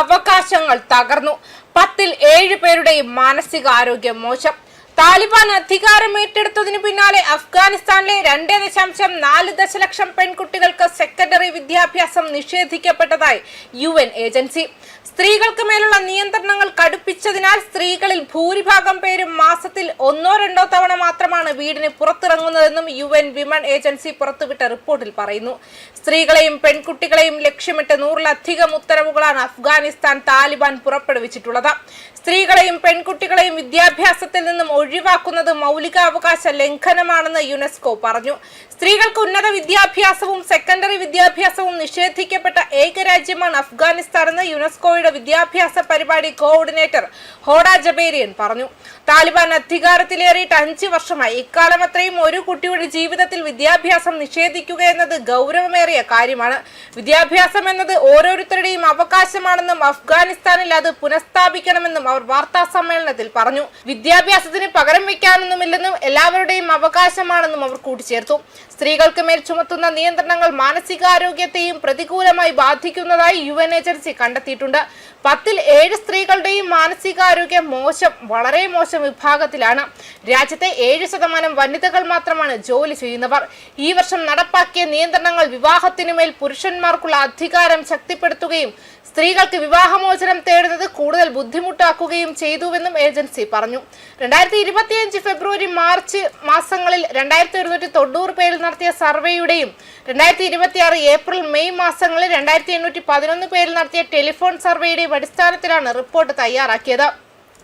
അവകാശങ്ങൾ തകർന്നു. 10ൽ 7 പേരുടെയും മാനസികാരോഗ്യം മോശം. താലിബാൻ അധികാരം ഏറ്റെടുത്തതിന് പിന്നാലെ അഫ്ഗാനിസ്ഥാനിലെ 2.4 ദശലക്ഷം പെൺകുട്ടികൾക്ക് സെക്കൻഡറി വിദ്യാഭ്യാസം നിഷേധിക്കപ്പെട്ടതായി UN ഏജൻസി. സ്ത്രീകൾക്ക് മേലുള്ള നിയന്ത്രണങ്ങൾ കടുപ്പിച്ചതിനാൽ സ്ത്രീകളിൽ ഭൂരിഭാഗം പേരും മാസത്തിൽ 1-2 തവണ മാത്രമാണ് വീടിന് പുറത്തിറങ്ങുന്നതെന്നും UN വിമൺ ഏജൻസി പുറത്തുവിട്ട റിപ്പോർട്ടിൽ പറയുന്നു. സ്ത്രീകളെയും പെൺകുട്ടികളെയും ലക്ഷ്യമിട്ട് 100-ലധികം ഉത്തരവുകളാണ് അഫ്ഗാനിസ്ഥാൻ താലിബാൻ പുറപ്പെടുവിച്ചിട്ടുള്ളത്. സ്ത്രീകളെയും പെൺകുട്ടികളെയും വിദ്യാഭ്യാസത്തിൽ നിന്നും ഒഴിവാക്കുന്നത് മൗലികാവകാശ ലംഘനമാണെന്ന് യുനെസ്കോ പറഞ്ഞു. സ്ത്രീകൾക്ക് ഉന്നത വിദ്യാഭ്യാസവും സെക്കൻഡറി വിദ്യാഭ്യാസവും നിഷേധിക്കപ്പെട്ട ഏക രാജ്യമാണ് അഫ്ഗാനിസ്ഥാനെന്ന് യുനെസ്കോയുടെ വിദ്യാഭ്യാസ പരിപാടി കോർഡിനേറ്റർ ഹോഡ ജബേരിയൻ പറഞ്ഞു. താലിബാൻ അധികാരത്തിലേറിയിട്ട് 5 വർഷമായി. ഇക്കാലം അത്രയും ഒരു കുട്ടിയുടെ ജീവിതത്തിൽ വിദ്യാഭ്യാസം നിഷേധിക്കുക എന്നത് ഗൗരവമേറിയ കാര്യമാണ്. വിദ്യാഭ്യാസം എന്നത് ഓരോരുത്തരുടെയും അവകാശമാണെന്നും അഫ്ഗാനിസ്ഥാനിൽ അത് പുനഃസ്ഥാപിക്കണമെന്നും അവർ വാർത്താ സമ്മേളനത്തിൽ പറഞ്ഞു. വിദ്യാഭ്യാസത്തിന് പകരം വെക്കാനൊന്നുമില്ലെന്നും എല്ലാവരുടെയും അവകാശമാണെന്നും അവർ കൂട്ടിച്ചേർത്തു. സ്ത്രീകൾക്ക് മേൽ ചുമത്തുന്ന നിയന്ത്രണങ്ങൾ മാനസികാരോഗ്യത്തെയും പ്രതികൂലമായി ബാധിക്കുന്നതായി UN ഏജൻസി കണ്ടെത്തിയിട്ടുണ്ട്. 10ൽ 7 സ്ത്രീകളുടെയും മാനസികാരോഗ്യം വളരെ മോശം വിഭാഗത്തിലാണ്. രാജ്യത്തെ 7% വനിതകൾ മാത്രമാണ് ജോലി ചെയ്യുന്നവർ. ഈ വർഷം നടപ്പാക്കിയ നിയന്ത്രണങ്ങൾ വിവാഹത്തിനുമേൽ പുരുഷന്മാർക്കുള്ള അധികാരം ശക്തിപ്പെടുത്തുകയും സ്ത്രീകൾക്ക് വിവാഹമോചനം തേടുന്നത് കൂടുതൽ ബുദ്ധിമുട്ടാക്കുകയും ചെയ്തുവെന്നും ഏജൻസി പറഞ്ഞു. 2025 ഫെബ്രുവരി മാർച്ച് മാസങ്ങളിൽ 2190 പേരിൽ നടത്തിയ സർവേയുടെയും 2026 ഏപ്രിൽ മെയ് മാസങ്ങളിൽ 2811 പേരിൽ നടത്തിയ ടെലിഫോൺ സർവേയുടെയും അടിസ്ഥാനത്തിലാണ് റിപ്പോർട്ട് തയ്യാറാക്കിയത്.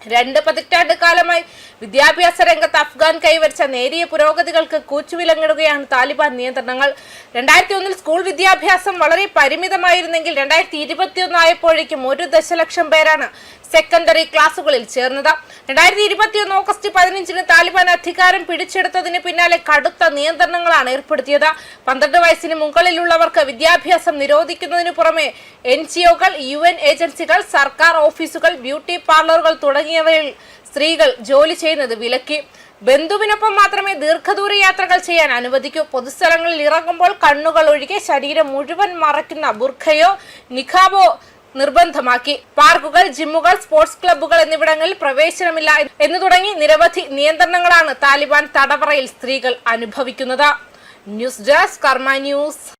2 പതിറ്റാണ്ട് കാലമായി വിദ്യാഭ്യാസ രംഗത്ത് അഫ്ഗാൻ കൈവരിച്ച നേരിയ പുരോഗതികൾക്ക് കൂച്ചുവിലങ്ങിടുകയാണ് താലിബാൻ നിയന്ത്രണങ്ങൾ. 2001 സ്കൂൾ വിദ്യാഭ്യാസം വളരെ പരിമിതമായിരുന്നെങ്കിൽ 2021 ആയപ്പോഴേക്കും 1 ദശലക്ഷം പേരാണ് സെക്കൻഡറി ക്ലാസുകളിൽ ചേർന്നത്. 2021 ഓഗസ്റ്റ് 15 താലിബാൻ അധികാരം പിടിച്ചെടുത്തതിന് പിന്നാലെ കടുത്ത നിയന്ത്രണങ്ങളാണ് ഏർപ്പെടുത്തിയത്. 12 വയസ്സിന് മുകളിലുള്ളവർക്ക് വിദ്യാഭ്യാസം നിരോധിക്കുന്നതിനു പുറമെ NGO-കൾ, UN ഏജൻസികൾ, സർക്കാർ ഓഫീസുകൾ, ബ്യൂട്ടി പാർലറുകൾ തുടങ്ങിയവയിൽ സ്ത്രീകൾ ജോലി ചെയ്യുന്നത് വിലക്കി. ബന്ധുവിനൊപ്പം മാത്രമേ ദീർഘദൂര യാത്രകൾ ചെയ്യാൻ അനുവദിക്കൂ. പൊതുസ്ഥലങ്ങളിൽ ഇറങ്ങുമ്പോൾ കണ്ണുകൾ ഒഴികെ ശരീരം മുഴുവൻ മറയ്ക്കുന്ന ബുർഖയോ നിഖാബോ നിർബന്ധമാക്കി. പാർക്കുകൾ, ജിമ്മുകൾ, സ്പോർട്സ് ക്ലബ്ബുകൾ എന്നിവിടങ്ങളിൽ പ്രവേശനമില്ല എന്നു തുടങ്ങി നിരവധി നിയന്ത്രണങ്ങളാണ് താലിബാൻ തടവറയിൽ സ്ത്രീകൾ അനുഭവിക്കുന്നത്. ന്യൂസ് ഡെസ്ക് കർമ്മ ന്യൂസ്.